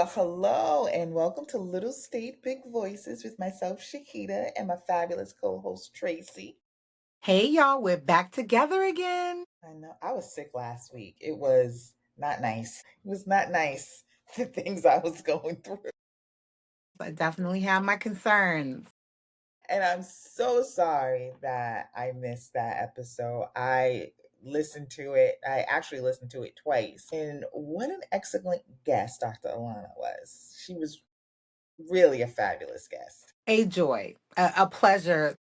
Well, hello and welcome to Little State Big Voices with myself, Shahida, and my fabulous co host, Tracey. Hey y'all, we're back together again. I know I was sick last week. It was not nice. It was not nice, the things I was going through. I definitely have my concerns. And I'm so sorry that I missed that episode. I listened to it. I actually listened to it twice. And what an excellent guest Dr. Alana was. She was really a fabulous guest. A joy, a pleasure.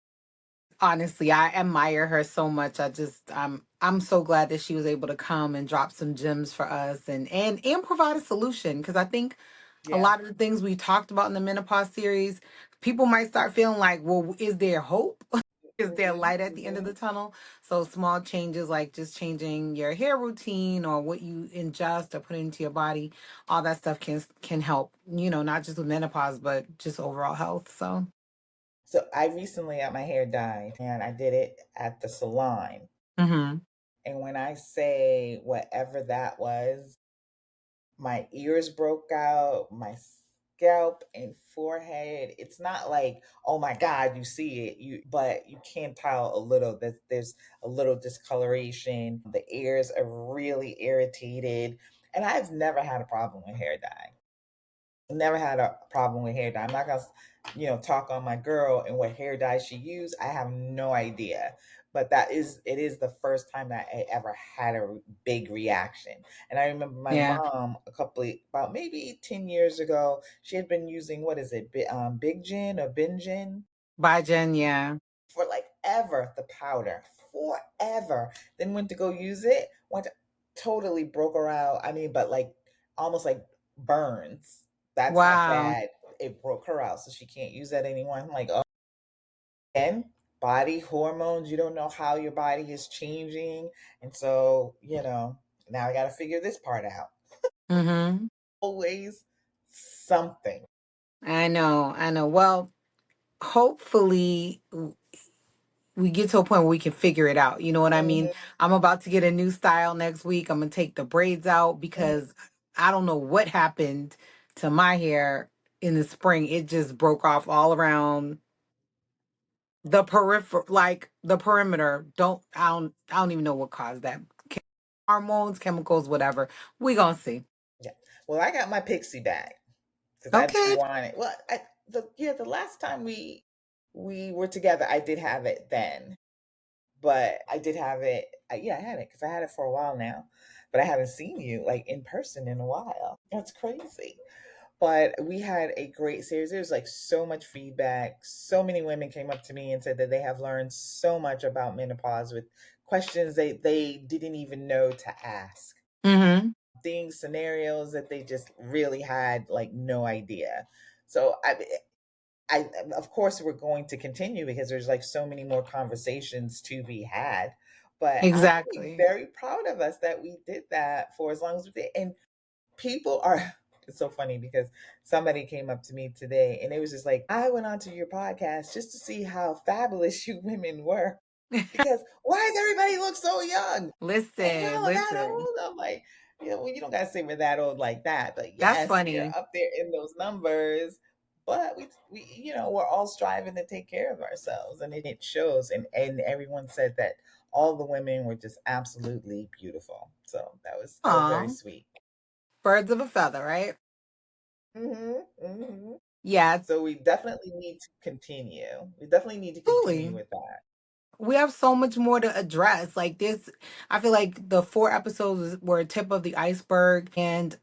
Honestly, I admire her so much. I'm so glad that she was able to come and drop some gems for us and provide a solution, because I think a Yeah. lot of the things we talked about in the menopause series, people might start feeling like, well, is there hope? Is there Hmm. light at the end of the tunnel? So small changes like just changing your hair routine or what you ingest or put into your body, all that stuff can help, not just with menopause, but just overall health. So So I recently had my hair dyed and I did it at the salon. hmm And when I say whatever that was, my ears broke out, my scalp and forehead. It's not like, oh my God, you see it. But you can tell a little that there's a little discoloration. The ears are really irritated. And I've never had a problem with hair dye. Never had a problem with hair dye. I'm not gonna, talk on my girl and what hair dye she used. I have no idea. But it is the first time that I ever had a big reaction. And I remember my yeah, mom about maybe 10 years ago, she had been using, what is it, Big Gin or Bingen bye, Jen. Yeah, for like ever, the powder, forever. Then went to go use it, totally broke her out. I mean, but like almost like burns. That's how wow. bad it broke her out. So she can't use that anymore. I'm like, oh, and body hormones, you don't know how your body is changing. And so, now I got to figure this part out. hmm Always something. I know. Well, hopefully we get to a point where we can figure it out. You know what I mean? Mhm, I'm about to get a new style next week. I'm gonna take the braids out mhm. because I don't know what happened to my hair in the spring. It just broke off all around the like the perimeter. I don't even know what caused that. Hormones, chemicals, whatever. We gonna see. Yeah. Well, I got my pixie bag because I Okay. wanted. Well, the last time we were together, I did have it then, but I did have it. Yeah, I had it because I had it for a while now, but I haven't seen you like in person in a while. That's crazy. But we had a great series. There was like so much feedback. So many women came up to me and said that they have learned so much about menopause with questions they didn't even know to ask, Mm-hmm. things, scenarios that they just really had like no idea. So I of course we're going to continue because there's like so many more conversations to be had. But I'm really Exactly. very proud of us that we did that for as long as we did. And people are it's so funny because somebody came up to me today and it was just like, I went onto your podcast just to see how fabulous you women were. Because why does everybody look so young? And Listen, y'all are that listen. old? I'm like, well, you don't gotta say we're that old like that, but That's yes, we are funny. up there in those numbers. But we're all striving to take care of ourselves, and it shows. And everyone said that all the women were just absolutely beautiful. So that was very Aw, sweet. birds of a feather, right? Hmm. Hmm. Yeah, So we definitely need to continue. We definitely need to continue truly. with that. We have so much more to address. Like this, I feel like the 4 episodes were a tip of the iceberg. And,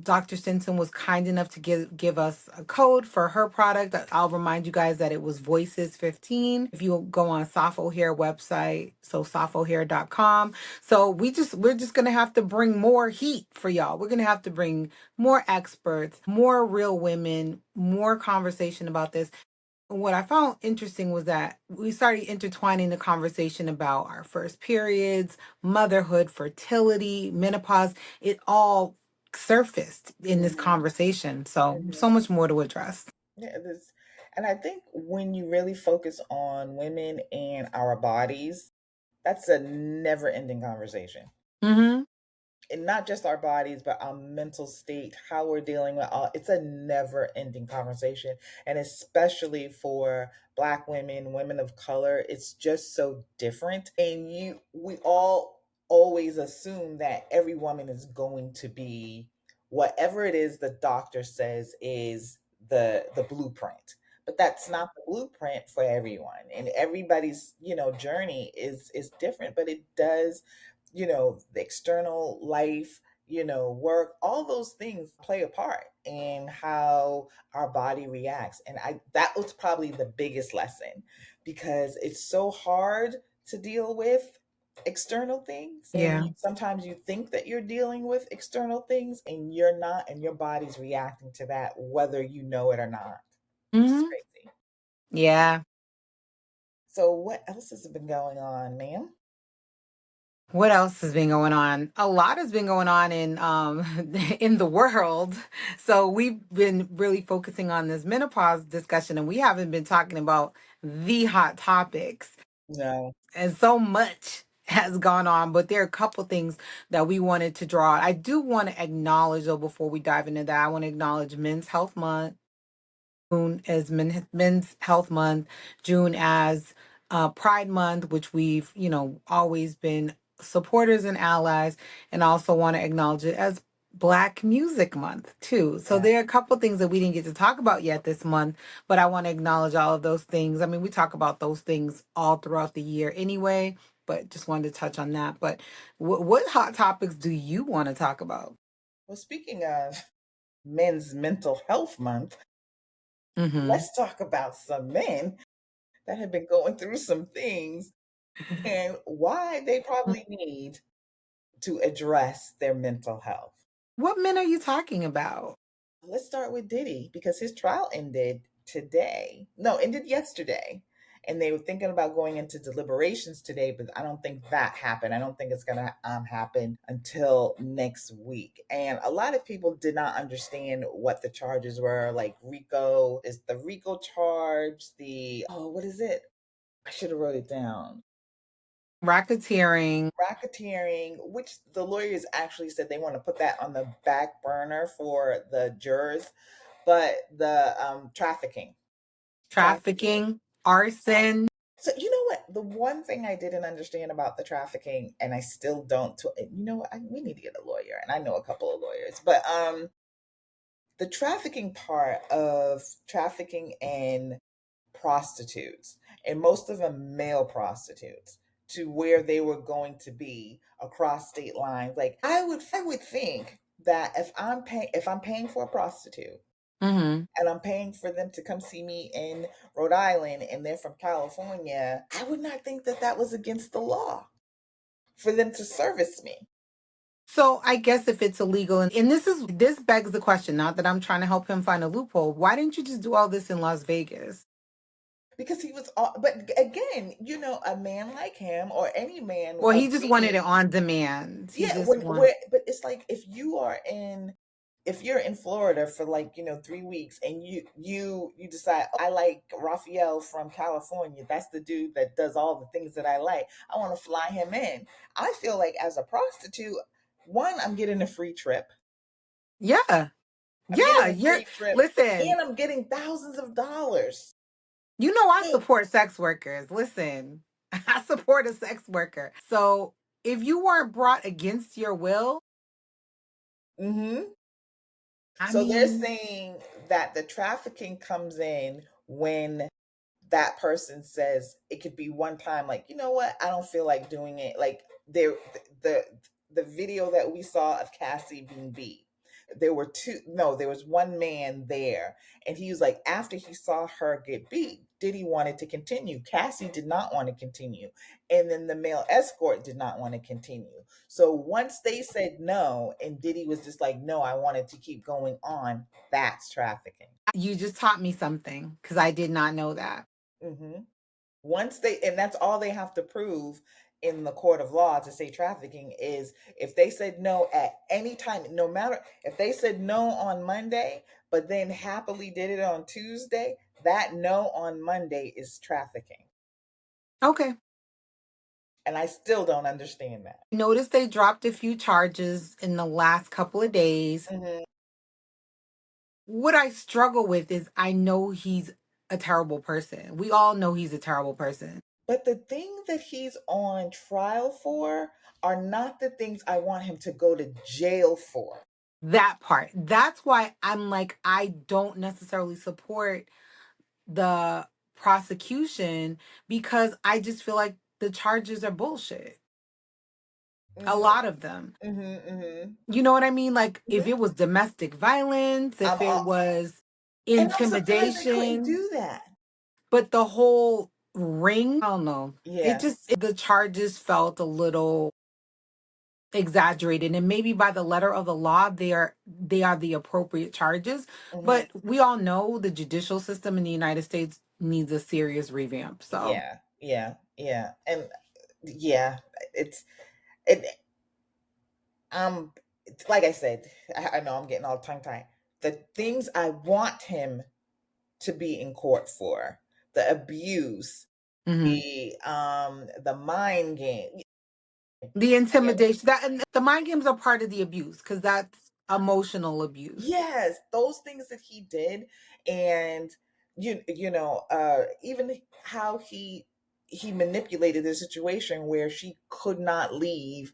Dr. Stinson was kind enough to give us a code for her product. I'll remind you guys that it was Voices 15. If you go on Safo Hair website, so safohair.com. So we're just gonna have to bring more heat for y'all. We're gonna have to bring more experts, more real women, more conversation about this. What I found interesting was that we started intertwining the conversation about our first periods, motherhood, fertility, menopause. It all surfaced in this Hmm. conversation. So, so Hmm. much more to address. Yeah, and I think when you really focus on women and our bodies, that's a never-ending conversation. Mm-hmm. and not just our bodies, but our mental state, how we're dealing with all. It's a never ending conversation. And especially for Black women, women of color, it's just so different. And we all always assume that every woman is going to be whatever it is the doctor says is the blueprint. But that's not the blueprint for everyone. And everybody's, journey is different, but it does, the external life, work, all those things play a part in how our body reacts. And that was probably the biggest lesson, because it's so hard to deal with external things, and Yeah. sometimes you think that you're dealing with external things and you're not, and your body's reacting to that whether you know it or not, which is Hmm. crazy. Yeah. So what else has been going on, ma'am? What else has been going on? A lot has been going on in in the world. So we've been really focusing on this menopause discussion, and we haven't been talking about the hot topics. No. And so much has gone on, but there are a couple things that we wanted to draw out. I do want to acknowledge, though, before we dive into that, I want to acknowledge Men's Health Month. June as Men's Health Month, June as Pride Month, which we've, always been supporters and allies, and also want to acknowledge it as Black Music Month too. So Yeah. there are a couple things that we didn't get to talk about yet this month, but I want to acknowledge all of those things. I mean, we talk about those things all throughout the year anyway, but just wanted to touch on that. But what hot topics do you want to talk about? Well, speaking of Men's Mental Health Month, Hmm. let's talk about some men that have been going through some things and why they probably need to address their mental health. What men are you talking about? Let's start with Diddy, because his trial ended today. No, ended yesterday. And they were thinking about going into deliberations today, but I don't think that happened. I don't think it's going to happen until next week. And a lot of people did not understand what the charges were. Like RICO is the RICO charge, what is it? I should have wrote it down. Racketeering, Racketeering, which the lawyers actually said they want to put that on the back burner for the jurors, but the trafficking. trafficking, arson. So you know what? The one thing I didn't understand about the trafficking, and I still don't. You know what? We need to get a lawyer, and I know a couple of lawyers, but the trafficking part of trafficking in prostitutes, and most of them male prostitutes, to where they were going to be across state lines. Like I would think that if I'm paying for a prostitute Hmm. and I'm paying for them to come see me in Rhode Island and they're from California, I would not think that that was against the law for them to service me. So I guess if it's illegal, and this begs the question, not that I'm trying to help him find a loophole, why didn't you just do all this in Las Vegas? Because but again, a man like him or any man Well, he of just wanted it means. on demand. He Yeah, just want but it's like if you're in Florida for like 3 weeks and you decide, oh, I like Raphael from California. That's the dude that does all the things that I like. I want to fly him in. I feel like as a prostitute, one, I'm getting a free trip. yeah. I'm getting Yeah, a you're free trip, listen, and I'm getting thousands of dollars. I support sex workers. Listen. I support a sex worker. So if you weren't brought against your will, Mm-hmm. I So they're mean, saying that the trafficking comes in when that person says it could be one time, like, you know what, I don't feel like doing it. Like the the video that we saw of Cassie being beat, there were two, no, there was one man there, and he was like, after he saw her get beat, Diddy wanted to continue, Cassie did not want to continue, and then the male escort did not want to continue. So once they said no and Diddy was just like, no, I wanted to keep going on, that's trafficking. you just taught me something because I did not know that. Hmm. Once they, and that's all they have to prove in the court of law to say trafficking is if they said no at any time, no matter if they said no on Monday, but then happily did it on Tuesday, that no on Monday is trafficking. Okay. And I still don't understand that. Noticed they dropped a few charges in the last couple of days. Mhm. What I struggle with is I know he's a terrible person. We all know he's a terrible person. But the thing that he's on trial for are not the things I want him to go to jail for. That part. That's why I'm like, I don't necessarily support the prosecution because I just feel like the charges are bullshit. A Mhm, lot of them. mhm, mhm. You know what I mean? Like if Yeah, it was domestic violence, I'm if it all, was and I'm surprised they couldn't intimidation, do that. but the whole ring, I don't know. It Yeah. just the charges felt a little exaggerated, and maybe by the letter of the law they are the appropriate charges, Mhm. but we all know the judicial system in the United States needs a serious revamp. So Yeah, yeah, yeah. And yeah, it's it it's like I said, I know I'm getting all tongue tied. The things I want him to be in court for, the abuse, mhm. the mind game. The Yeah. intimidation, that and the mind games are part of the abuse because that's emotional abuse. Yes, those things that he did, and even how he manipulated the situation where she could not leave.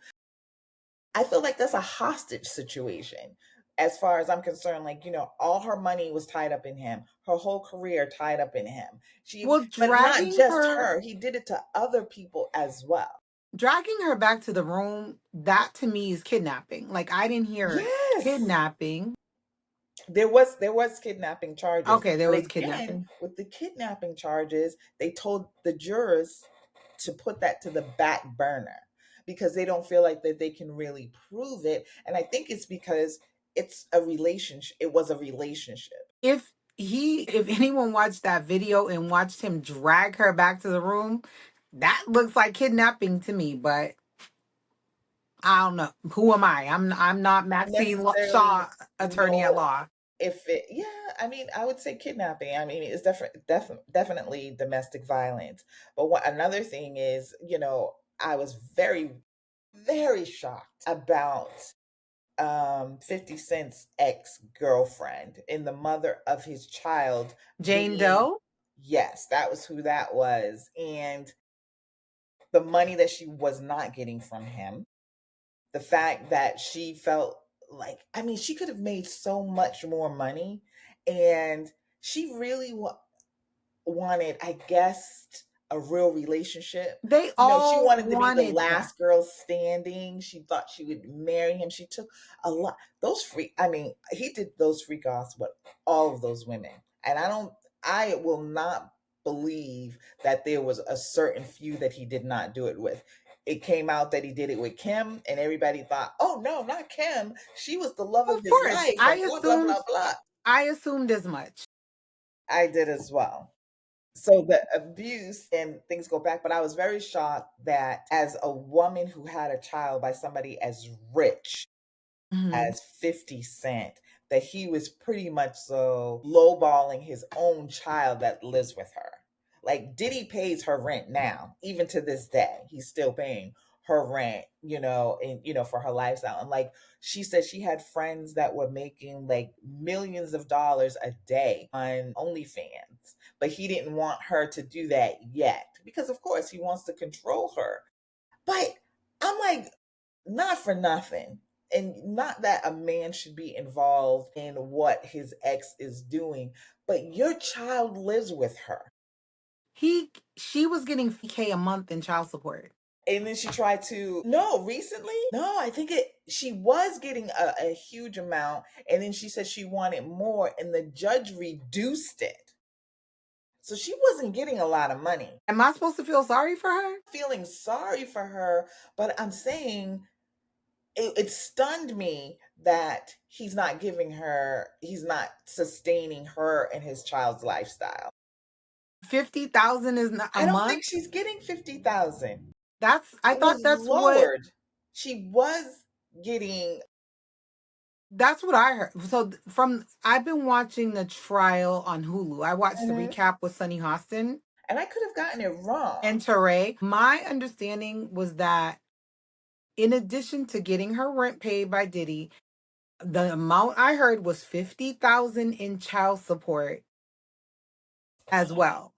I feel like that's a hostage situation. As far as I'm concerned, like, all her money was tied up in him, her whole career tied up in him. Well, But not just her, he did it to other people as well. dragging her back to the room, that to me is kidnapping. Like I didn't hear Yes. kidnapping. There was kidnapping charges, Okay, there but was again, kidnapping. with the kidnapping charges, they told the jurors to put that to the back burner because they don't feel like that they can really prove it. And I think it's because it's a relationship. It was a relationship. If anyone watched that video and watched him drag her back to the room, that looks like kidnapping to me, but I don't know. Who am I? I'm not Maxine Shaw, Necessarily attorney at know law. if it, yeah, I mean, I would say kidnapping. I mean, it's definitely domestic violence. But what another thing is, I was very, very shocked about 50 Cent's ex-girlfriend and the mother of his child Jane being, Doe. yes, that was who that was. And the money that she was not getting from him, the fact that she felt like, I mean, she could have made so much more money, and she really wanted, I guess, a real relationship. They She all wanted to be the wanted that. last girl standing. She thought she would marry him. She took a lot. Those freak. I mean, he did those freak offs with all of those women, and I don't. I will not believe that there was a certain few that he did not do it with. It came out that he did it with Kim, and everybody thought, "Oh no, not Kim. She was the love of Of his course, life," and blah blah blah blah. I assumed as much. I did as well. So the abuse and things go back, but I was very shocked that as a woman who had a child by somebody as rich Mhm. as 50 Cent, that he was pretty much so lowballing his own child that lives with her. Like Diddy pays her rent now, even to this day. He's still paying her rent, and for her lifestyle. And like she said, she had friends that were making like millions of dollars a day on OnlyFans, but he didn't want her to do that yet because, of course, he wants to control her. But I'm like, not for nothing. And not that a man should be involved in what his ex is doing, but your child lives with her. She was getting K a month in child support. And then she tried to, no, recently? No, I think she was getting a huge amount. And then she said she wanted more, and the judge reduced it. So she wasn't getting a lot of money. Am I supposed to feel sorry for her? Feeling sorry for her, but I'm saying it stunned me that he's not sustaining her and his child's lifestyle. 50,000 is not a I don't think month. she's getting 50,000. I It was thought that's what lowered. She was getting. That's what I heard. So from I've been watching the trial on Hulu. I watched the Mhm. recap with Sunny Hostin. And I could have gotten it wrong. and Teray. My understanding was that in addition to getting her rent paid by Diddy, the amount I heard was 50,000 in child support as well.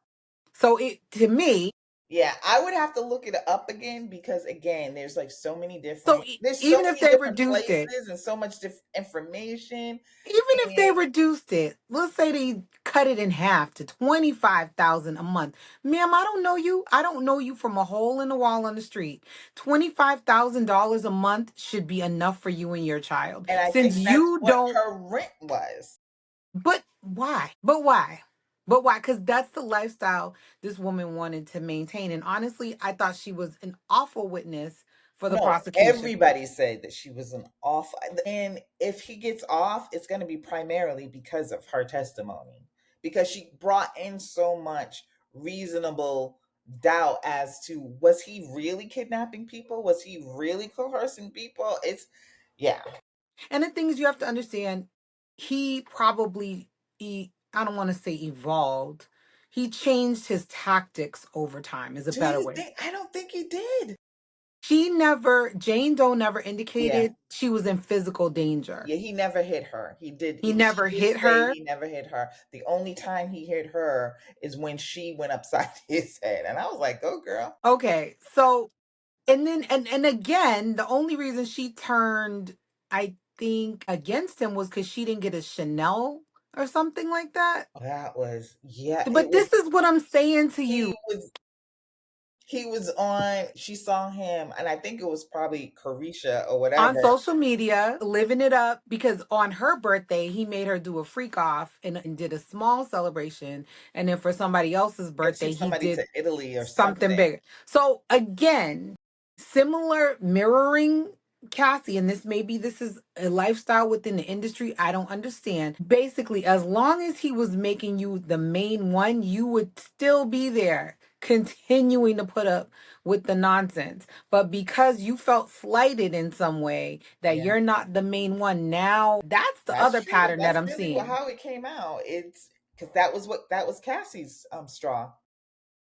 So it to me, Yeah, I would have to look it up again because again, there's like so many so different there's so even if many they different reduced it, places and so much different information. even if they And reduced it, let's say they cut it in half to 25,000 a month. Ma'am, I don't know you. I don't know you from a hole in the wall on the street. $25,000 a month should be enough for you and your child. and I Since think that's you what don't, her rent was. but why? But why? But why? Because that's the lifestyle this woman wanted to maintain. And honestly, I thought she was an awful witness for the No, prosecution. everybody said that she was an off, and if he gets off, it's going to be primarily because of her testimony, because she brought in so much reasonable doubt as to was he really kidnapping people? Was he really coercing people? It's yeah, And the thing is, you have to understand, he probably, I don't want to say evolved. He changed his tactics over time, is a do better you way. think? I don't think he did. Jane Doe never Yeah. indicated she was in physical danger. Yeah, he never hit her. He She never did hit say her. he never hit her. The only time he hit her is when she went upside his head. And I was like, go girl. Okay, so and then and again, the only reason she turned, I think, against him was because she didn't get a Chanel or something like that. That was yeah, it But was this is what I'm saying to he you. was he was on she saw him and I think it was probably Carisha or On whatever. social media, living it up because on her birthday, he made her do a freak off and did a small celebration. And then for somebody else's It birthday, took he somebody did to Italy or something something. bigger. So again, similar mirroring Cassie, and this is a lifestyle within the industry. I don't understand. Basically, as long as he was making you the main one, you would still be there, continuing to put up with the nonsense. But because you felt slighted in some way that Yeah. you're not the main one now, that's the That's other true. pattern that That's I'm really seeing. how it came out. It's because that was Cassie's straw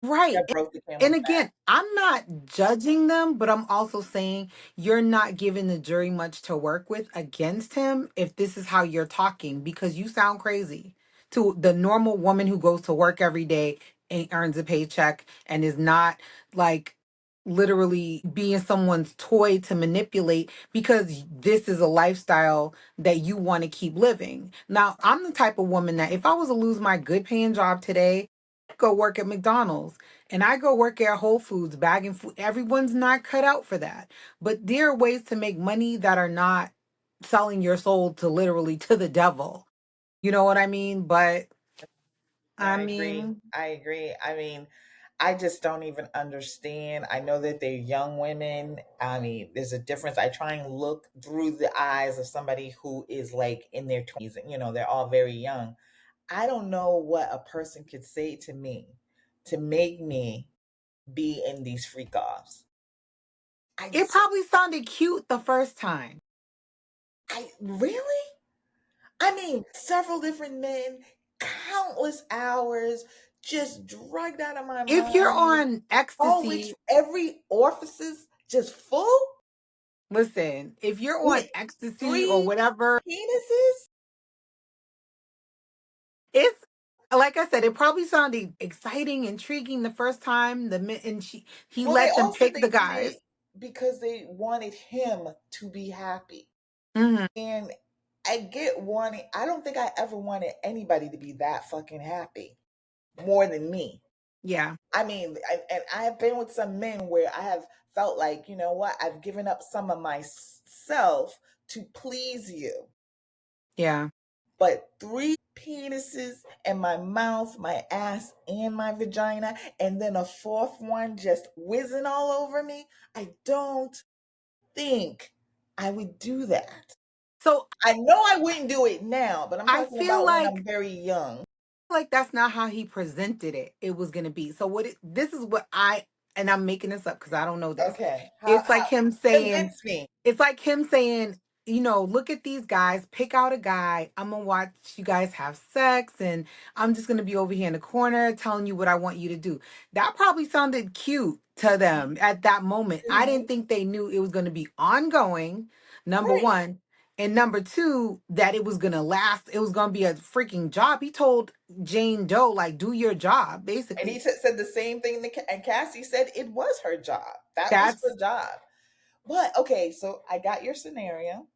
Right. that broke the And camel's back. again, I'm not judging them, but I'm also saying you're not giving the jury much to work with against him if this is how you're talking because you sound crazy to the normal woman who goes to work every day and earns a paycheck and is not like literally being someone's toy to manipulate because this is a lifestyle that you want to keep living. Now, I'm the type of woman that if I was to lose my good paying job today, I'd go work at McDonald's and I go work at Whole Foods bagging food. Everyone's not cut out for that. But there are ways to make money that are not selling your soul to literally to the devil. You know what I mean? But I I agree. mean, I agree. I mean, I just don't even understand. I know that they're young women. I mean, there's a difference. I try and look through the eyes of somebody who is like in their 20s, and they're all very young. I don't know what a person could say to me to make me be in these freak offs. I it probably sounded cute the first time. I really? I mean, several different men, countless hours, just drugged out of my If you're mind. on All which ecstasy, every orifices just full listen, if you're with on ecstasy or three whatever, penises. it's like I said, it probably sounded exciting, intriguing the first time. And he Well, they let them all said pick the they did it guys. because they wanted him to be happy. Hmm. And I get wanting, I don't think I ever wanted anybody to be that fucking happy more than me. Yeah, I mean, and I have been with some men where I have felt like, you know what, I've given up some of myself to please you. yeah. But three penises in my mouth, my ass, and my vagina, and then a fourth one just whizzing all over me, I don't think I would do that. So I know I wouldn't do it now, but I'm I talking feel about when like I'm very young. that's not how he presented it. It was gonna be. So this is what and I'm making this up because I don't know this. Okay. It's like How him saying, convince me. it's like him saying, look at these guys, pick out a guy. I'm gonna watch you guys have sex, and I'm just gonna be over here in the corner telling you what I want you to do. That probably sounded cute to them at that moment. I didn't Mhm. think they knew it was gonna be ongoing, number Right. one. And number two, that it was gonna last, it was gonna be a freaking job. He told Jane Doe, like, do your job, And he basically. said the same thing, and Cassie said it was her job. That was That's her job. But okay, so I got your scenario.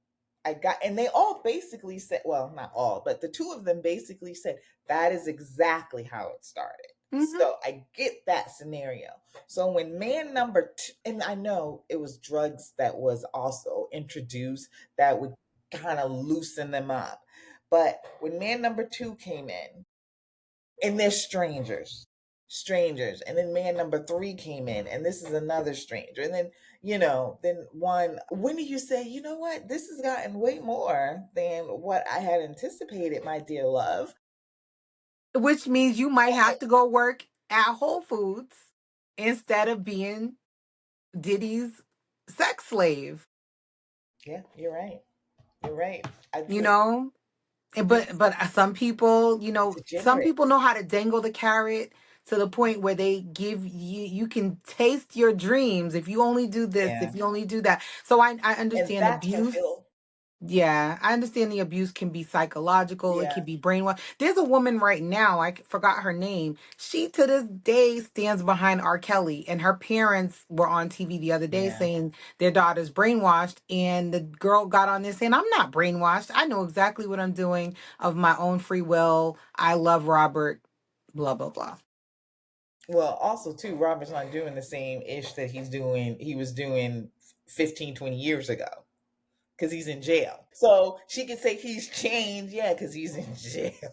And they all basically said, well, not all, but the two of them basically said that is exactly how it started. hmm So I get that scenario. So when man number two, and I know it was drugs that was also introduced that would kind of loosen them up. But when man number two came in, and they're strangers, and then man number three came in, and this is another stranger, and then then one, when do you say, you know what, this has gotten way more than what I had anticipated, my dear love. which means you might have to go work at Whole Foods instead of being Diddy's sex slave, Yeah, you're right, you're right. I you just, know? And you but some people, some degenerate. people know how to dangle the carrot to the point where they give you, you can taste your dreams if you only do this, Yeah, if you only do that. So I and understand that can abuse. feel. Yeah, I understand the abuse can be psychological. It Yeah, can be brainwashed. There's a woman right now, forgot her name. She to this day stands behind R. Kelly, and her parents were on TV the other day yeah. saying their daughter's brainwashed. And the girl got on there saying, I'm not brainwashed. I know exactly what I'm doing of my own free will. I love Robert, blah, blah, blah. Well, also too, Robert's not doing the same ish that he was doing 15, 20 years ago, because he's in jail. So she can say he's changed, yeah, because he's in jail.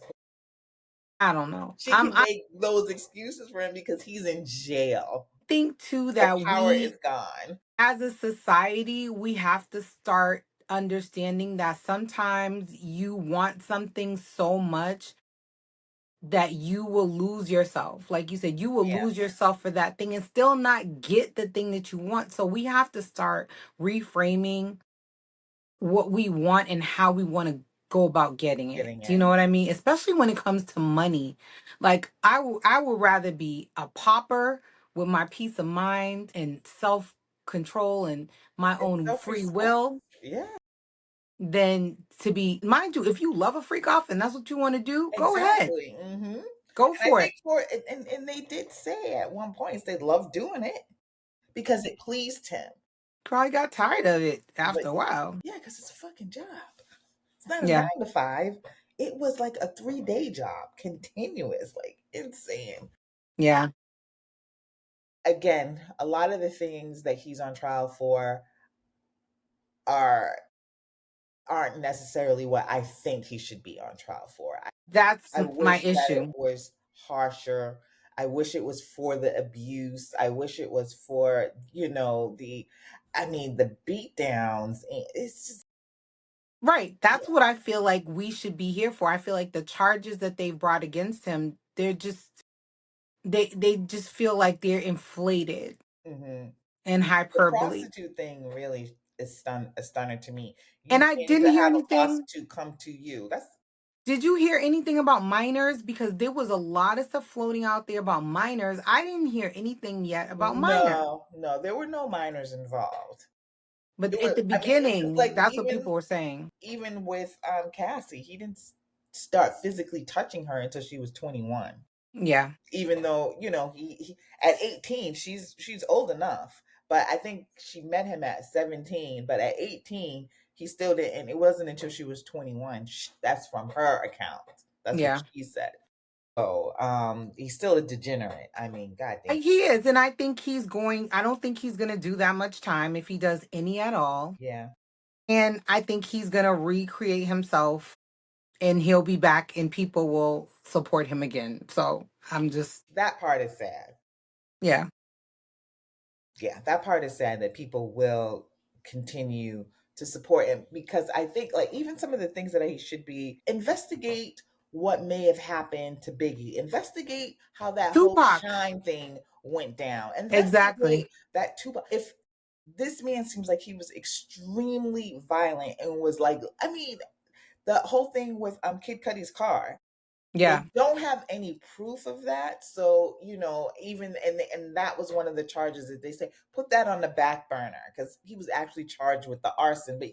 I don't know. She can make those excuses for him because he's in jail. Think too The that power is we, gone. as a society, we have to start understanding that sometimes you want something so much that you will lose yourself. Like you said, you will Yeah, lose yourself for that thing and still not get the thing that you want. So we have to start reframing what we want and how we want to go about getting it. getting Do you it. know what I mean? Especially when it comes to money. Like I would rather be a pauper with my peace of mind and self control and my And own self free respect. will Yeah, than to be, mind you, if you love a freak off and that's what you want to do, go ahead. exactly. And Go I for think it. and they did say at one point they loved doing it because it pleased him. Probably got tired of it But after a while. yeah, because it's a fucking job. It's not a Yeah. 9 to 5. It was like a 3 day job, continuous, like insane. Yeah. Again, a lot of the things that he's on trial for are aren't necessarily what I think he should be on trial for. That's I my wish that it issue. was harsher. I wish it was for the abuse. I wish it was for, the beat downs. It's just, Right. yeah. That's what I feel like we should be here for. I feel like the charges that they've brought against him, they just feel like they're inflated Hmm. and The hyperbole. prostitute thing really is a stunner to me. And You I paying didn't to hear have a anything. prostitute come to you. That's Did you hear anything about minors? Because there was a lot of stuff floating out there about minors. I didn't hear anything yet about minors. no, no. There were no minors involved. But It at was, the I mean, beginning, like that's what even people were saying. even with Cassie, he didn't start physically touching her until she was 21. Yeah. Even though he at 18, she's old enough, but I think she met him at 17. But at 18, he still didn't. It wasn't until she was 21. That's from her account. That's what Yeah. she said. So he's still a degenerate. I mean, goddamn. He is, and I don't think he's gonna do that much time if he does any at all. Yeah, And I think he's gonna recreate himself and he'll be back and people will support him again. So I'm just, that part is sad. yeah. Yeah, that part is sad that people will continue to support him, because I think, like, even some of the things that he should be investigate what may have happened to Biggie, investigate how that whole Tupac. Shine thing went down, Exactly. investigate that Tupac. This man seems like he was extremely violent and was like, I mean, the whole thing with Kid Cudi's car. Yeah. They don't have any proof of that, so even and that was one of the charges that they say put that on the back burner because he was actually charged with the arson, but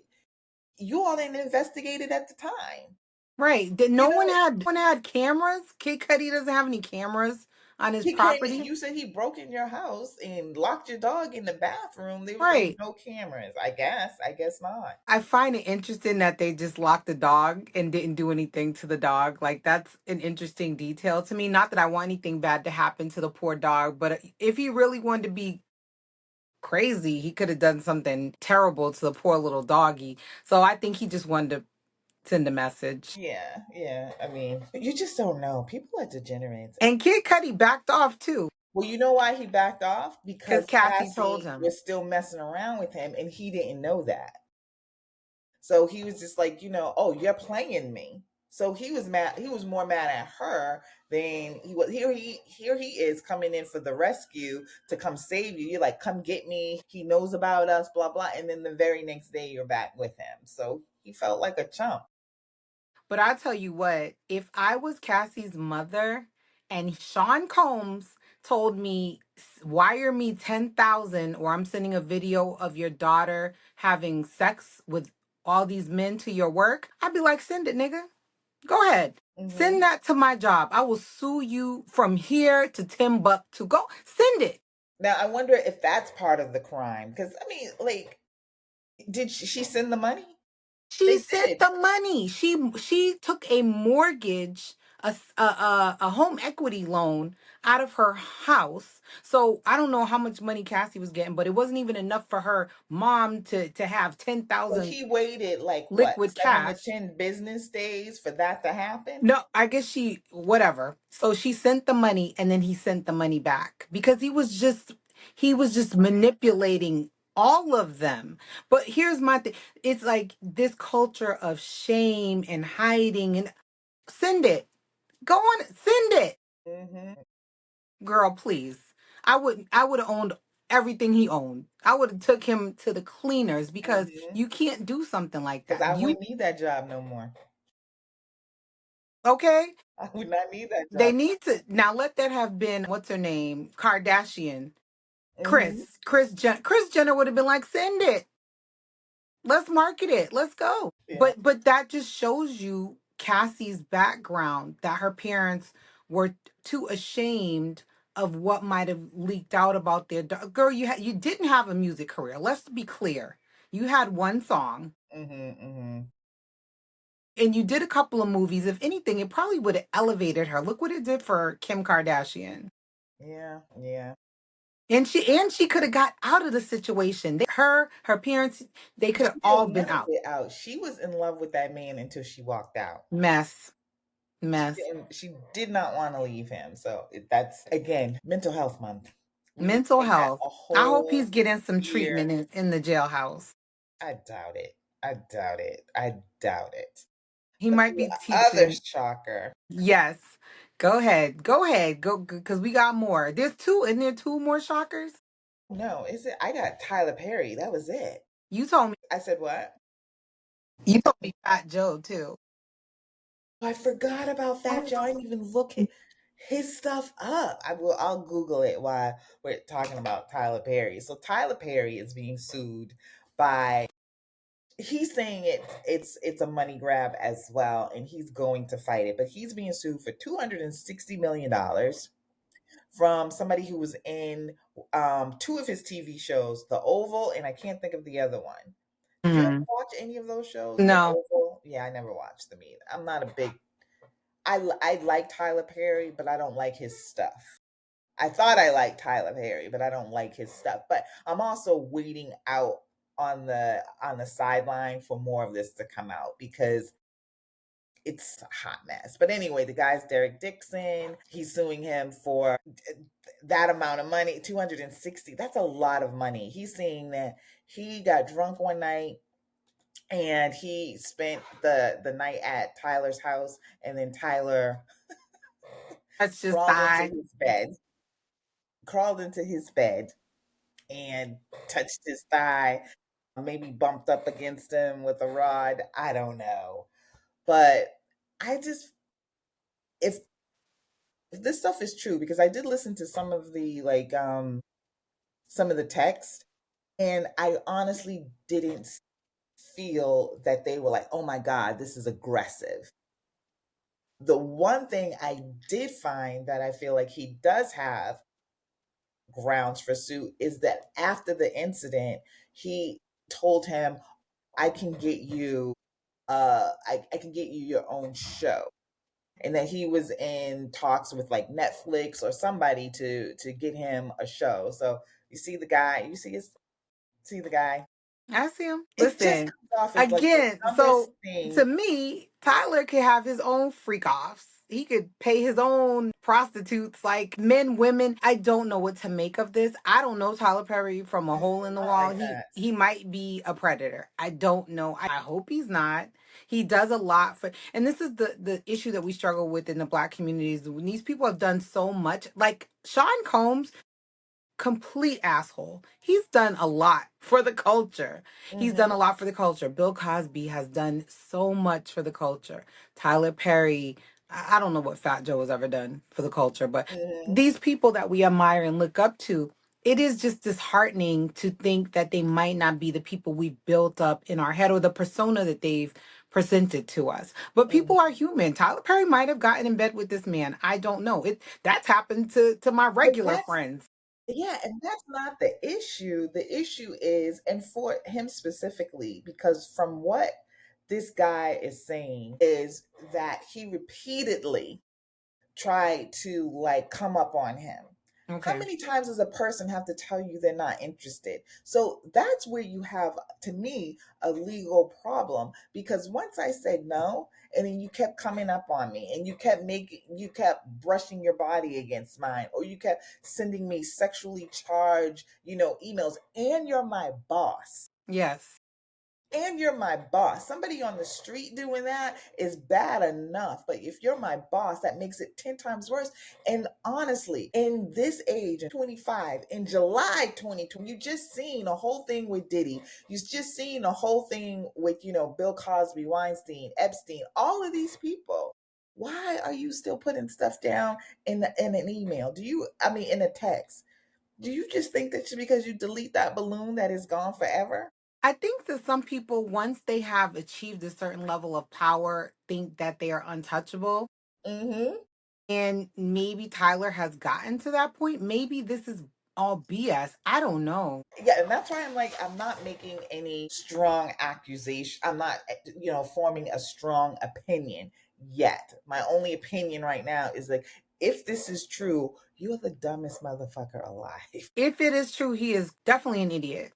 you all didn't investigate it at the time. Right. Did You no one know, had cameras? Kid Cudi doesn't have any cameras on his he came. property. You said he broke in your house and locked your dog in the bathroom. There was like Right. no cameras. I guess. I guess not. I find it interesting that they just locked the dog and didn't do anything to the dog. Like that's an interesting detail to me. Not that I want anything bad to happen to the poor dog, but if he really wanted to be crazy, he could have done something terrible to the poor little doggy. So I think he just wanted to send a message. Yeah, yeah. I mean, you just don't know. People are degenerates. And Kid Cudi backed off too, Well, you know why he backed off? because Because Cassie told Cassie him. was still messing around with him and he didn't know that. So he was just like, oh, you're playing me. So he was mad. He was more mad at her than he was. Here he is coming in for the rescue to come save you. You're like, come get me. He knows about us, blah blah. And then the very next day, you're back with him. So he felt like a chump. But I tell you what, if I was Cassie's mother and Sean Combs told me wire me 10,000 or I'm sending a video of your daughter having sex with all these men to your work, I'd be like, send it, nigga. Go ahead. Send Hmm. that to my job. I will sue you from here to Timbuktu. Go send it. Now I wonder if that's part of the crime. Because I mean, like, did she send the money? She They sent did. the money. She took a mortgage, a home equity loan out of her house. So I don't know how much money Cassie was getting, but it wasn't even enough for her mom to have ten So thousand he waited like what, liquid 7 to cash. 10 business days for that to happen? No, I guess she whatever. So she sent the money and then he sent the money back because he was just manipulating all of them. But here's my thing. It's like this culture of shame and hiding and send it. Go on, send it. Hmm. Girl, please. I would have owned everything he owned. I would have took him to the cleaners because Hmm. you can't do something like Because that. I You wouldn't need that job no more. okay? I would not need that They job. need to now let that have been what's her name? Kardashian. Hmm. Chris Jenner would have been like, send it. Let's market it. Let's go. Yeah. But that just shows you Cassie's background that her parents were too ashamed of what might have leaked out about their girl. You didn't have a music career. Let's be clear. You had one song Hmm. Hmm. and you did a couple of movies. If anything, it probably would have elevated her. Look what it did for Kim Kardashian. Yeah. Yeah. And she could have got out of the situation. Her parents, they could have She all didn't been want to out. get out. She was in love with that man until she walked out. Mess, She mess. didn't. She did not want to leave him. So that's again Mental Health Month. We need to Mental make that health. a I hope whole he's getting some year. treatment in the jailhouse. I doubt it. I doubt it. I doubt it. He But might the be other teaching. shocker. Yes. Go ahead. Go ahead. Go because we got more. There's two, and there two more shockers. No, is it? I got Tyler Perry. That was it. You told me. I said what? You told me Fat Joe too. I forgot about Fat Joe. I didn't even look his stuff up. I'll Google it while we're talking about Tyler Perry. So Tyler Perry is being sued by he's saying it's a money grab as well, and he's going to fight it, but he's being sued for $260 million from somebody who was in two of his TV shows, The Oval, and I can't think of the other one. Did you ever Mm. watch any of those shows? The No. Oval? Yeah, I never watched them either. I'm not a big I like Tyler Perry, but I don't like his stuff. I thought I liked Tyler Perry, but I don't like his stuff. But I'm also waiting out on the sideline for more of this to come out because it's a hot mess. But anyway, the guy's Derek Dixon. He's suing him for that amount of money, 260. That's a lot of money. He's saying that he got drunk one night and he spent the night at Tyler's house, and then Tyler That's just crawled into I. his bed, crawled into his bed and touched his thigh, maybe bumped up against him with a rod. I don't know. But I just, if this stuff is true, because I did listen to some of the some of the text, and I honestly didn't feel that they were like, oh my God, this is aggressive. The one thing I did find that I feel like he does have grounds for suit is that after the incident, he told him, I can get you I can get you your own show. And that he was in talks with like Netflix or somebody to get him a show. So you see the guy, you see the guy. I see him. It just Listen, comes off as like the again, dumbest so thing. to me, Tyler could have his own freak offs. He could pay his own prostitutes, like men, women. I don't know what to make of this. I don't know Tyler Perry from a hole in the Not wall. like He that. he might be a predator. I don't know. I hope he's not. He does a lot for, and this is the issue that we struggle with in the black communities. When these people have done so much, like Sean Combs, complete asshole. He's done a lot for the culture. He's done Mm-hmm. a lot for the culture. Bill Cosby has done so much for the culture. Tyler Perry, I don't know what Fat Joe has ever done for the culture, but Mm-hmm. these people that we admire and look up to, it is just disheartening to think that they might not be the people we've built up in our head or the persona that they've presented to us. But people Mm-hmm. are human. Tyler Perry might have gotten in bed with this man. I don't know. That's happened to my But regular that's friends. yeah, and that's not the issue. The issue is, and for him specifically, because from what this guy is saying, is that he repeatedly tried to like come up on him. How Okay. many times does a person have to tell you they're not interested? So that's where you have, to me, a legal problem. Because once I said no, and then you kept coming up on me, and you kept brushing your body against mine, or you kept sending me sexually charged, emails, and you're my boss, Yes. and you're my boss. Somebody on the street doing that is bad enough. But if you're my boss, that makes it 10 times worse. And honestly, in this age, in 25, in July 2020, you just seen a whole thing with Diddy. You just seen a whole thing with, Bill Cosby, Weinstein, Epstein, all of these people. Why are you still putting stuff down in an email? In a text? Do you just think that just because you delete that balloon that is gone forever? I think that some people, once they have achieved a certain level of power, think that they are untouchable. Mm-hmm. And maybe Tyler has gotten to that point. Maybe this is all BS. I don't know. Yeah, and that's why I'm like, I'm not making any strong accusation. I'm not, forming a strong opinion yet. My only opinion right now is like, if this is true, you're the dumbest motherfucker alive. If it is true, he is definitely an idiot.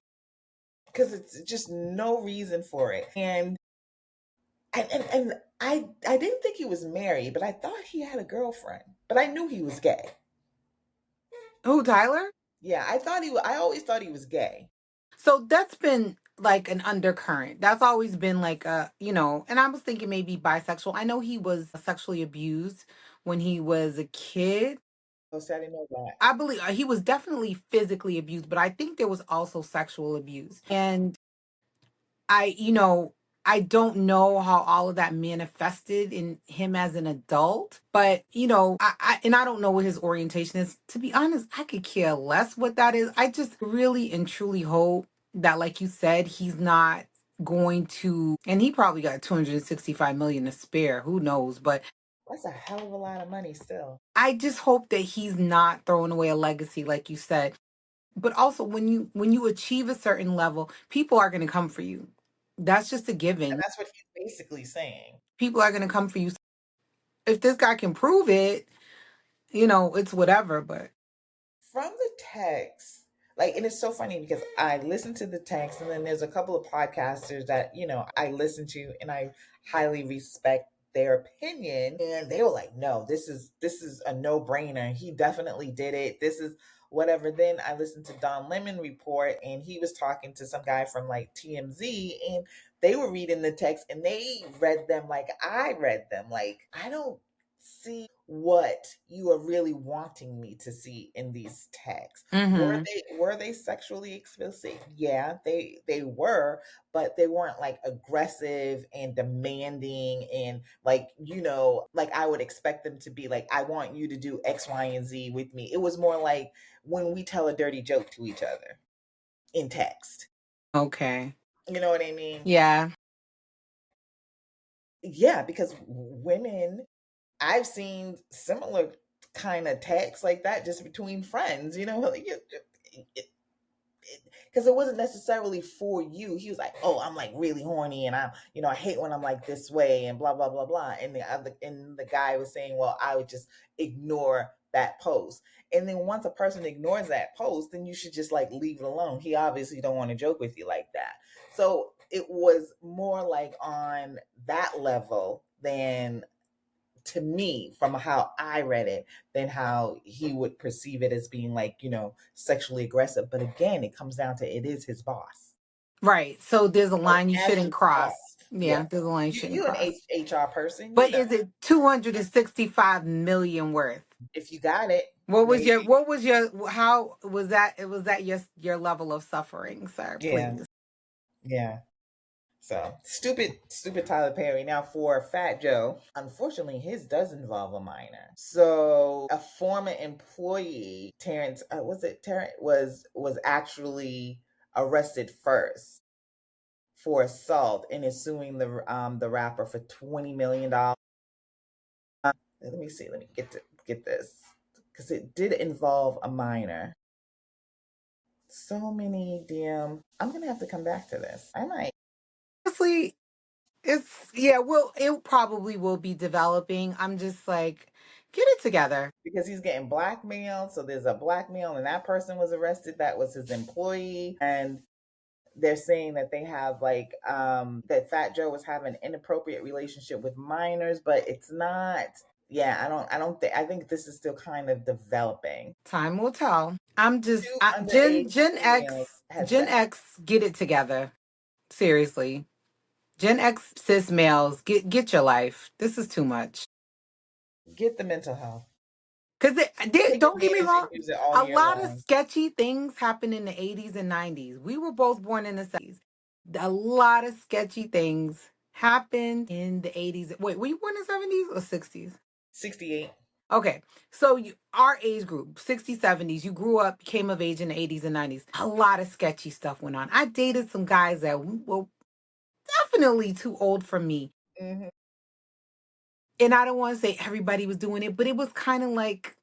Because it's just no reason for it. And I didn't think he was married, but I thought he had a girlfriend. But I knew he was gay. Who, Tyler? Yeah, I always thought he was gay. So that's been like an undercurrent. That's always been like and I was thinking maybe bisexual. I know he was sexually abused when he was a kid. Oh, so I didn't know that. I believe he was definitely physically abused, but I think there was also sexual abuse. And I, I don't know how all of that manifested in him as an adult, but and I don't know what his orientation is. To be honest, I could care less what that is. I just really and truly hope that, like you said, he's not going to, and he probably got 265 million to spare. Who knows? But That's a hell of a lot of money still. I just hope that he's not throwing away a legacy, like you said. But also, when you achieve a certain level, people are going to come for you. That's just a And given. that's what he's basically saying. People are going to come for you. If this guy can prove it, it's whatever. But From the text, like, and it's so funny because I listen to the text, and then there's a couple of podcasters that I listen to, and I highly respect their opinion, and they were like, no, this is a no-brainer, he definitely did it, this is whatever. Then I listened to Don Lemon report, and he was talking to some guy from like TMZ, and they were reading the text, and they read them like I read them. Like, I don't see what you are really wanting me to see in these texts. Mm-hmm. Were they sexually explicit? Yeah, they were, but they weren't like aggressive and demanding and like, like I would expect them to be like, I want you to do X, Y, and Z with me. It was more like when we tell a dirty joke to each other in text. Okay. You know what I mean? Yeah. Yeah, because women, I've seen similar kind of texts like that just between friends, like because it wasn't necessarily for you. He was like, "Oh, I'm like really horny, and I hate when I'm like this way, and blah blah blah blah." And the guy was saying, "Well, I would just ignore that post." And then once a person ignores that post, then you should just like leave it alone. He obviously don't want to joke with you like that. So it was more like on that level than, to me, from how I read it, than how he would perceive it as being like, sexually aggressive. But again, it comes down to, it is his boss. Right. So there's a So line you as shouldn't his cross. boss, yeah. Yeah, there's a line you shouldn't You an cross. HR person, But is it 265 million worth? if you got it, What maybe. was your how was that your level of suffering, sir? Yeah, Please. yeah. So stupid Tyler Perry. Now for Fat Joe, unfortunately, his does involve a minor. So a former employee, Terrence, was it Terrence, was actually arrested first for assault and is suing the rapper for $20 million. Let me see. Let me get this, because it did involve a minor. So many DM. I'm gonna have to come back to this. I might, Honestly, it's yeah, well, it probably will be developing. I'm just like, get it together. because he's getting blackmailed. So there's a blackmail, and that person was arrested. That was his employee, and they're saying that they have like that Fat Joe was having an inappropriate relationship with minors, but it's not. Yeah, I don't think, I think this is still kind of developing. Time will tell. Two underage females had Gen sex. X, get it together. Seriously. Gen X cis males, get your life. This is too much. Get the mental health. Because Take don't get me advantage wrong, and use it all a year lot of long. sketchy things happened in the 80s and 90s. We were both born in the 70s. A lot of sketchy things happened in the 80s. Wait, were you born in the 70s or 60s? 68. Okay, so our age group, 60s, 70s, you grew up, came of age in the 80s and 90s. A lot of sketchy stuff went on. I dated some guys that were definitely too old for me. Mm-hmm. And I don't want to say everybody was doing it, but it was kind of like,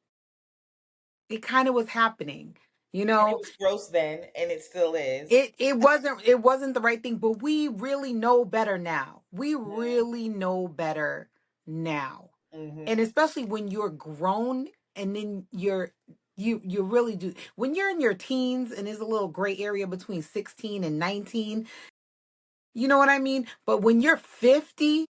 it kind of was happening. You And it know, was gross then, and it still is. it wasn't the right thing, but we really know better now. We Mm-hmm. really know better now. Mm-hmm. And especially when you're grown and then you really do, when you're in your teens and there's a little gray area between 16 and 19, you know what I mean? But when you're 50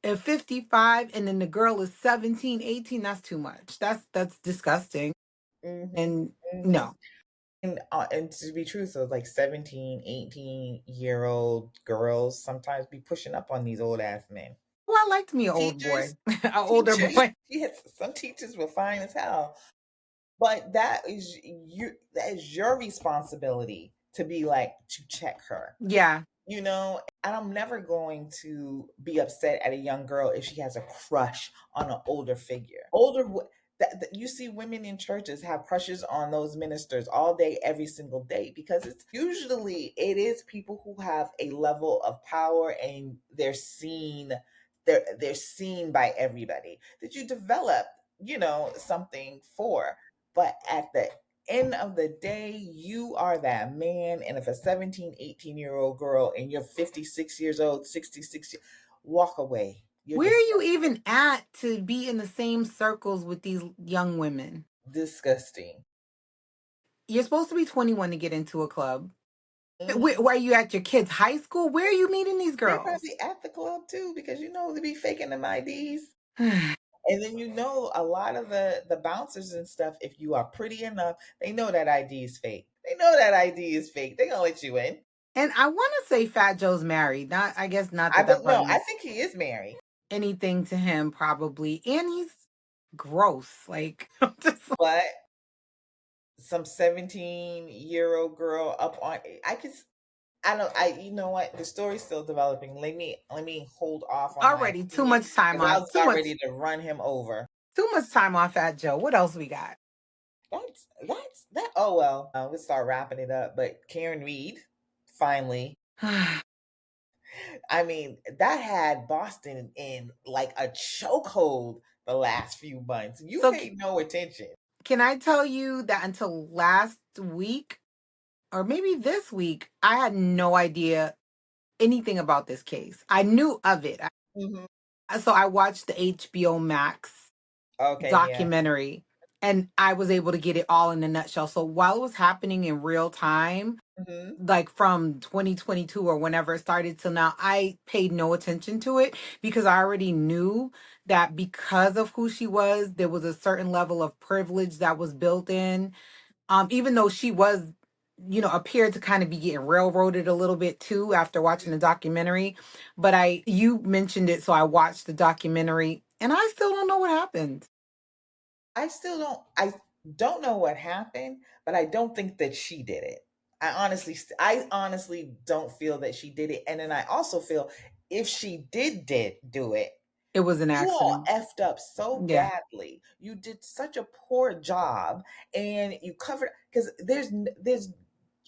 and 55 and then the girl is 17, 18, that's too much. That's disgusting. Mm-hmm. And Mm-hmm. no. And to be truthful, like 17, 18-year-old girls sometimes be pushing up on these old ass men. Well, I liked me an old boy, Teachers, an older teachers, boy. yes, some teachers were fine as hell. But that is your responsibility to be like, to check her. Yeah. And I'm never going to be upset at a young girl if she has a crush on an older figure. That you see women in churches have crushes on those ministers all day, every single day, because it is people who have a level of power, and they're seen by everybody, that you develop, something for. But at the end of the day, you are that man. And if a 17, 18-year-old girl and you're 56 years old, 66, walk away. You're Where are you disgusting. even at to be in the same circles with these young women? Disgusting. You're supposed to be 21 to get into a club. Hmm. Where are you at, your kids' high school? Where are you meeting these They're girls? probably at the club too, because they be faking them IDs. And then a lot of the bouncers and stuff, if you are pretty enough, they know that ID is fake. They know that ID is fake. They gonna let you in. And I want to say Fat Joe's married. Not, I guess not I that that don't know. I brings think he is married. anything to him, probably. And gross. Like, I'm just But some 17-year-old girl up on I can I don't I you know what? The story's still developing. Let me hold off on my already too opinion much time because I off. was about ready to run him over. Too much time off at Joe. What else we got? That's that oh well. We'll start wrapping it up. But Karen Reed, finally. I mean, that had Boston in like a chokehold the last few months. You So paid no attention. can I tell you that until last week or maybe this week, I had no idea anything about this case. I knew of it. Mhm. So I watched the HBO Max Okay, yeah. documentary and I was able to get it all in a nutshell. So while it was happening in real time, Mhm. like from 2022 or whenever it started till now, I paid no attention to it because I already knew that because of who she was, there was a certain level of privilege that was built in. Even though she was, appeared to kind of be getting railroaded a little bit too after watching the documentary. But you mentioned it, so I watched the documentary and I still don't know what happened. I don't know what happened, but I don't think that she did it. I honestly don't feel that she did it. And then I also feel if she did do it, It was an you all accident. effed up so Yeah. badly. You did such a poor job, and you covered because there's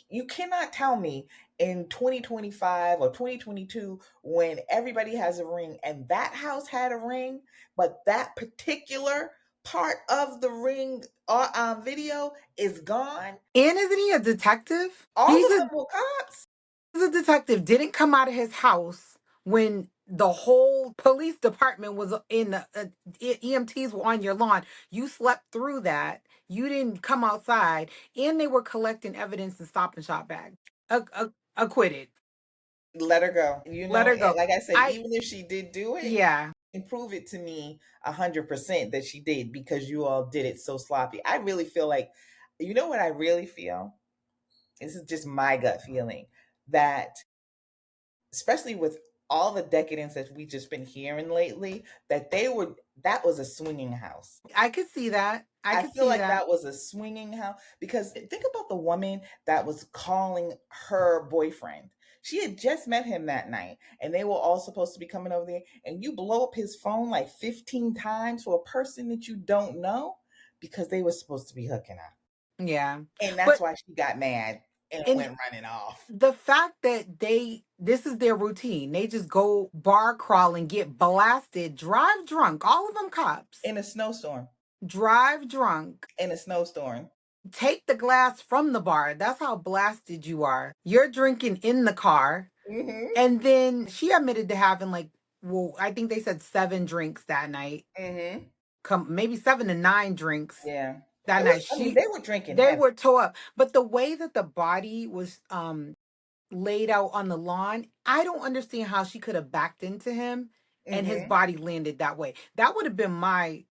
you cannot tell me in 2025 or 2022 when everybody has a ring and that house had a ring, but that particular part of the ring video is gone. And isn't he a detective? All of them were cops. He's a detective, didn't come out of his house when the whole police department was in the EMTs were on your lawn. You slept through that. You didn't come outside, and they were collecting evidence in Stop and Shop bag. Acquitted. Let her go. Let her go. Like I said, I even if she did do it, Yeah. and prove it to me 100% that she did because you all did it so sloppy. I really feel like, you know what I really feel? This is just my gut feeling that, especially with all the decadence that we just been hearing lately, that was a swinging house. I could see that. I I could feel see like that. that was a swinging house because think about the woman that was calling her boyfriend. She had just met him that night and they were all supposed to be coming over there. And you blow up his phone like 15 times for a person that you don't know because they were supposed to be hooking up. Yeah. And that's But why she got mad and and went running off the fact that this is their routine. They just go bar crawling, get blasted, drive drunk, all of them cops. in a snowstorm. Drive drunk, In a snowstorm. take the glass from the bar. That's how blasted you are. You're drinking in the car. Mm-hmm. And then she admitted to having like, well, I think they said 7 drinks that night. Mm-hmm. Maybe 7 to 9 drinks Yeah. that It was, night. I mean, they were drinking They heavy. were tore up. But the way that the body was laid out on the lawn, I don't understand how she could have backed into him and his Mm-hmm. body landed that way. That would have been my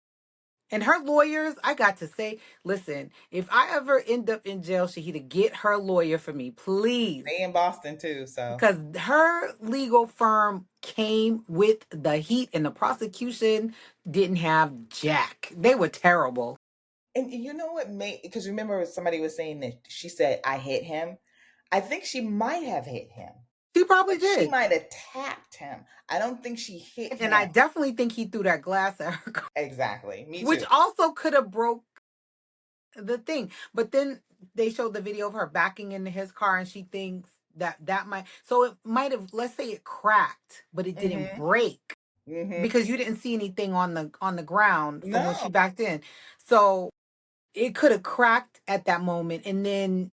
and her lawyers. I got to say, listen, if I ever end up in jail, Shahida, get her lawyer for me, please. They in Boston too, so. Because her legal firm came with the heat and the prosecution didn't have jack. They were terrible. And you know what made, because remember somebody was saying that she said I hit him. I think she might have hit him, She probably but she did. might have tapped him. I don't think she hit And him. I definitely think he threw that glass at her, Exactly. Me which too. also could have broke the thing. But then they showed the video of her backing into his car and she thinks that might, so it might have, let's say it cracked, but it didn't Mm-hmm. break Mm-hmm. because you didn't see anything on the ground from when No. she backed in. So it could have cracked at that moment. And then,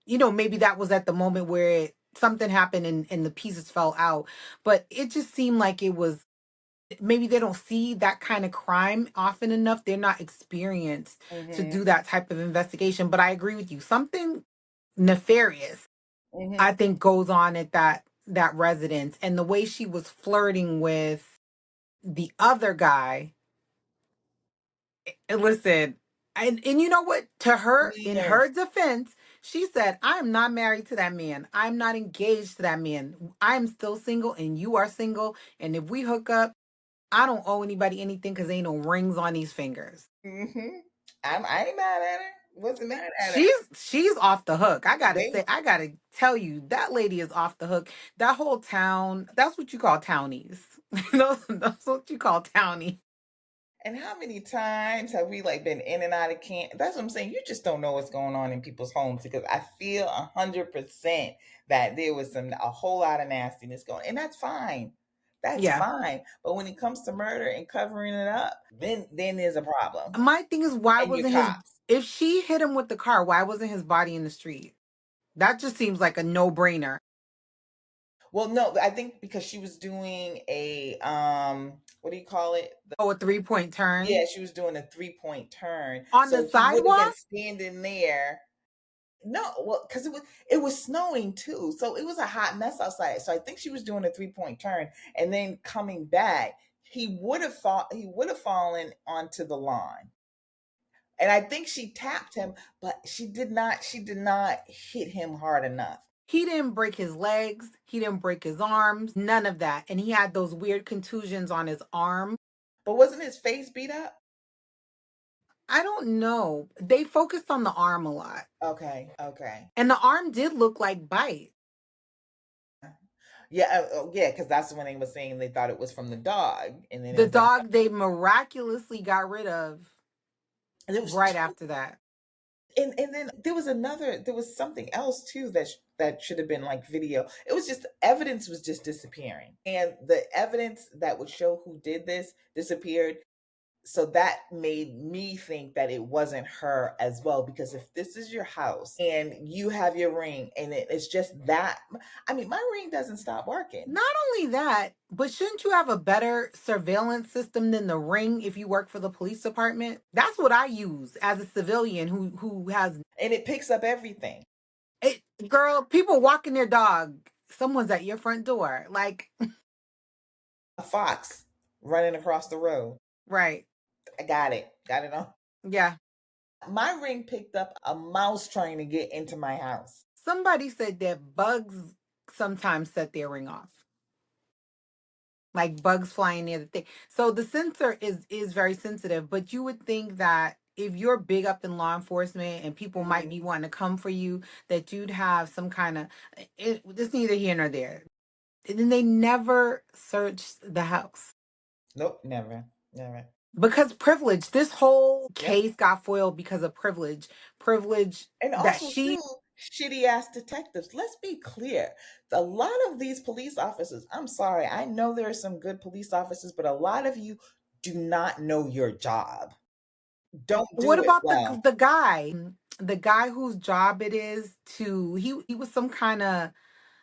maybe that was at the moment where something happened and the pieces fell out. But it just seemed like it was, maybe they don't see that kind of crime often enough. They're not experienced to Mm-hmm. do that type of investigation. But I agree with you. Something nefarious, I Mm-hmm. think, goes on at that residence. And the way she was flirting with the other guy, listen, and you know what? To her, in Years. her defense, she said, I am not married to that man. I'm not engaged to that man. I'm still single and you are single. And if we hook up, I don't owe anybody anything because ain't no rings on these fingers. Mhm. I ain't mad at her. Wasn't mad at her. She's off the hook. They I gotta tell you, that lady is off the hook. That whole town, that's what you call townies. That's what you call townie. And how many times have we like been in and out of camp? That's what I'm saying. You just don't know what's going on in people's homes because I feel 100% that there was a whole lot of nastiness going, and that's fine. That's Yeah. fine. But when it comes to murder and covering it up, then there's a problem. My thing is, why And you're wasn't his, cops. if she hit him with the car, why wasn't his body in the street? That just seems like a no-brainer. Well, no, I think because she was doing a what do you call it? Oh, a 3-point turn Yeah, she was doing a 3-point turn. on the So he would have been sidewalk. standing there. No, well, because it was snowing too, so it was a hot mess outside. So I think she was doing a 3-point turn, and then coming back, he would have fallen onto the lawn, and I think she tapped him, but she did not hit him hard enough. He didn't break his legs. He didn't break his arms. None of that. And he had those weird contusions on his arm. But wasn't his face beat up? I don't know. They focused on the arm a lot. Okay, okay, And the arm did look like bite. yeah, yeah, because that's when they were saying they thought it was from the dog, and then it The was like, dog they miraculously got rid of and it was right two. after that. And then there was something else too that should have been like video. It was just evidence was just disappearing, and the evidence that would show who did this disappeared. So that made me think that it wasn't her as well, because if this is your house and you have your ring and it's just that, I mean, my ring doesn't stop working. Not only that, but shouldn't you have a better surveillance system than the ring if you work for the police department? That's what I use as a civilian who has And it picks up everything. it. Girl, people walking their dog, someone's at your front door. Like, A fox running across the road. right. I got it on. Yeah. My ring picked up a mouse trying to get into my house. Somebody said that bugs sometimes set their ring off. Like bugs flying near the thing. So the sensor is very sensitive, but you would think that if you're big up in law enforcement and people might Mhm. be wanting to come for you, that you'd have some kind of it's neither here nor there. And then they never searched the house. Nope, never, never. Because privilege, this whole Yep. case got foiled because of privilege. Privilege And that also she too, shitty ass detectives. Let's be clear. A lot of these police officers, I'm sorry, I know there are some good police officers, but a lot of you do not know your job. Don't what do it about well. the guy whose job it is to he was some kind of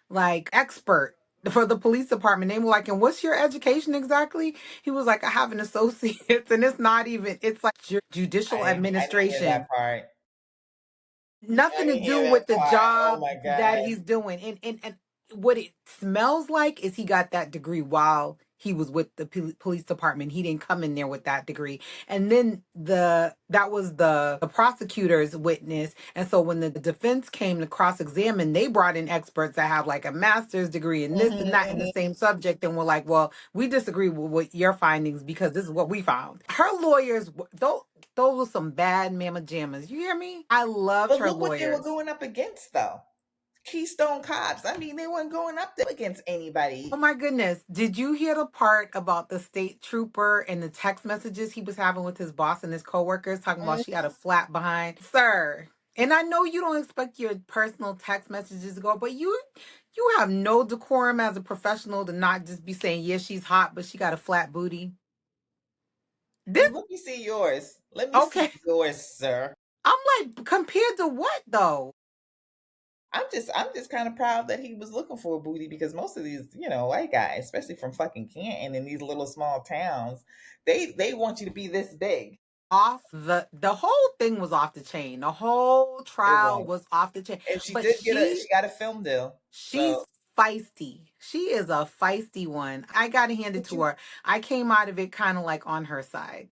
like expert for the police department. They were like, and what's your education exactly? He was like, I have an associate's, and it's not even, it's like judicial I didn't hear that administration. part. I Nothing to didn't do hear that with the part. Oh job my that god. he's doing. And what it smells like is he got that degree while he was with the police department. He didn't come in there with that degree. And then that was the prosecutor's witness. And so when the defense came to cross-examine, they brought in experts that have like a master's degree in this and Mhm, that in the mhm. same subject, and were like, well, we disagree with what your findings because this is what we found. Her lawyers, those were some bad mama jammas. You hear me? I loved But her look what they were lawyers. going up against though. Keystone Cops. I mean, they weren't going up there against Oh anybody. my goodness. Did you hear the part about the state trooper and the text messages he was having with his boss and his coworkers talking about she had a flat behind? Sir. And I know you don't expect your personal text messages to go, but you have no decorum as a professional to not just be saying, yeah, she's hot, but she got a flat booty. This Let me see yours. Let me see okay. yours, sir. I'm like, compared to what though? I'm just kind of proud that he was looking for a booty because most of these, white guys, especially from fucking Canton in these little small towns, they want you to be this big. Off the whole thing was off the chain. The whole It trial was. was off the chain. And she But did get she got a film deal. she's So, feisty. She is a feisty one. I gotta hand it but to you her. I came out of it kind of like on her side.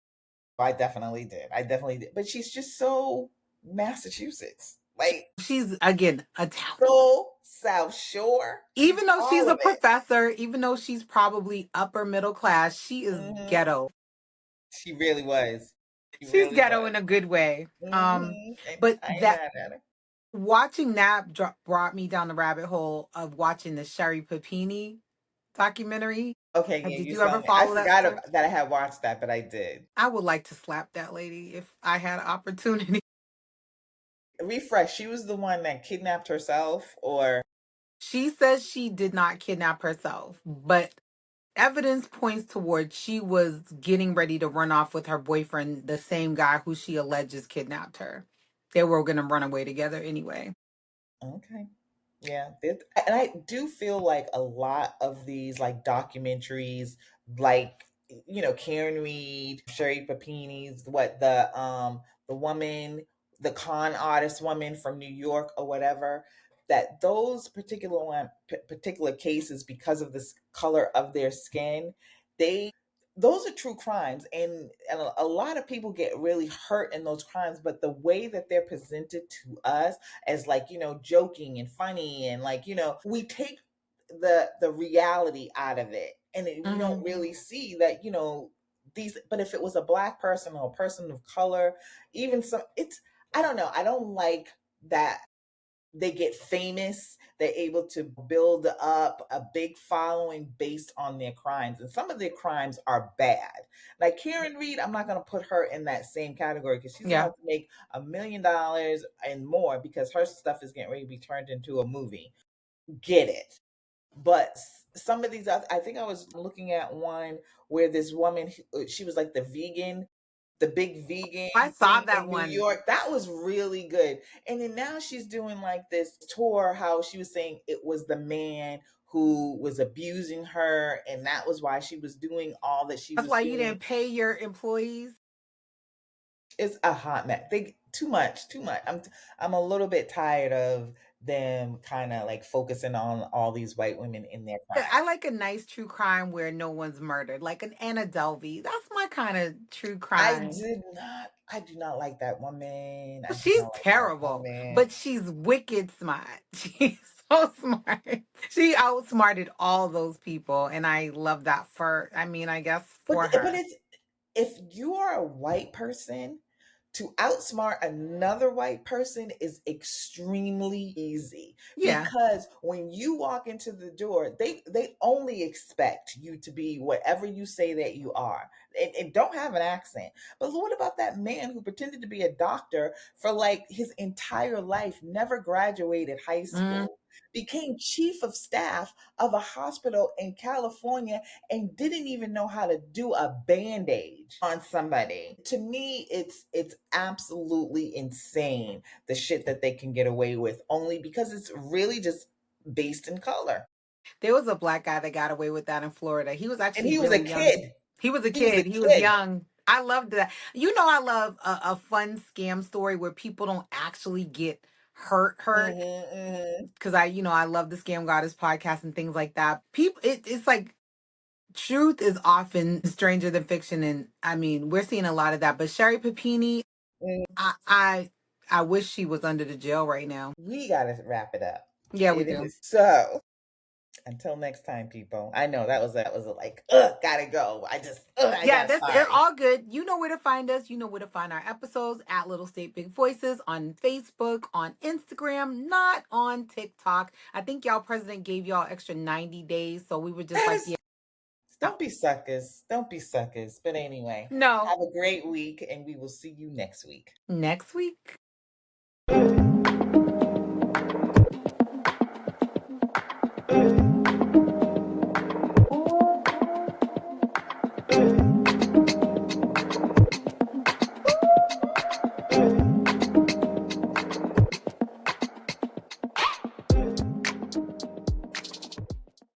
I definitely did. I definitely did. But she's just so Massachusetts. Like She's again Italian. so South Shore. She's Even though she's all a of it. professor, even though she's probably upper middle class, she is Hmm. ghetto. She really was. She She's really ghetto was. in a good way. And But I ain't that mad at her. watching that brought me down the rabbit hole of watching the Sherry Papini documentary. Okay, yeah, Did you you ever saw me. I follow that forgot story? that I had watched that, but I did. I would like to slap that lady if I had an opportunity. Refresh. She was the one that kidnapped herself, or She says she did not kidnap herself, but evidence points towards she was getting ready to run off with her boyfriend, the same guy who she alleges kidnapped her. They were going to run away together anyway. okay. Yeah, and I do feel like a lot of these like documentaries, like Karen Reed, Sherry Papini's, the woman, the con artist woman from New York or whatever, that those particular cases, because of this color of their skin, those are true crimes, and a lot of people get really hurt in those crimes, but the way that they're presented to us as, like, joking and funny, and, like, we take the reality out of it, and we don't Hmm. really see that, these. But if it was a black person or a person of color, even some, it's, I don't know, I don't like that they get famous, they're able to build up a big following based on their crimes. And some of their crimes are bad. Like Karen Reed, I'm not going to put her in that same category because she's Yeah. about to make $1 million and more because her stuff is getting ready to be turned into a movie. Get it. But some of these, I think I was looking at one where this woman, she was like the big vegan I saw thing that in New one. York. That was really good. And then now she's doing like this tour, how she was saying it was the man who was abusing her, and that was why she was doing all that she That's was why you doing. didn't pay your employees. It's a hot mess. They too much, too much. I'm a little bit tired of them kind of like focusing on all these white women in their crime. I like a nice true crime where no one's murdered, like an Anna Delvey. That's my kind of true crime. I do not like that woman. I do She's not like that terrible, woman. but she's wicked smart. She's so smart. She outsmarted all those people, and I love that for, I mean, I guess But for but her. it's if you are a white person, to outsmart another white person is extremely easy, Yeah. because when you walk into the door, they only expect you to be whatever you say that you are, and don't have an accent. But what about that man who pretended to be a doctor for like his entire life, never graduated high Mm. school, became chief of staff of a hospital in California, and didn't even know how to do a bandage on somebody. To me, it's absolutely insane, the shit that they can get away with, only because it's really just based in color. There was a black guy that got away with that in Florida. He was And actually he was a really young. kid. He was a He was a kid. He was kid. young. I loved that. You know, I love a fun scam story where people don't actually get hurt. Hmm. Hmm. Because I love the Scam Goddess podcast and things like that. People, it's like truth is often stranger than fiction, and I mean, we're seeing a lot of that. But Sherry Papini, I, I, I wish she was under the jail right now. We gotta wrap it up. Yeah, we It do. is so. Until next time, people. I know that was like, gotta go. I Yeah, got that's it. sorry. All good. You know where to find us. You know where to find our episodes at Little State Big Voices on Facebook, on Instagram, not on TikTok. I think y'all president gave y'all extra 90 days, so we were just That like, is yeah, Don't be suckers. Don't be suckers. But anyway, no. have a great week, and we will see you next week. Next week.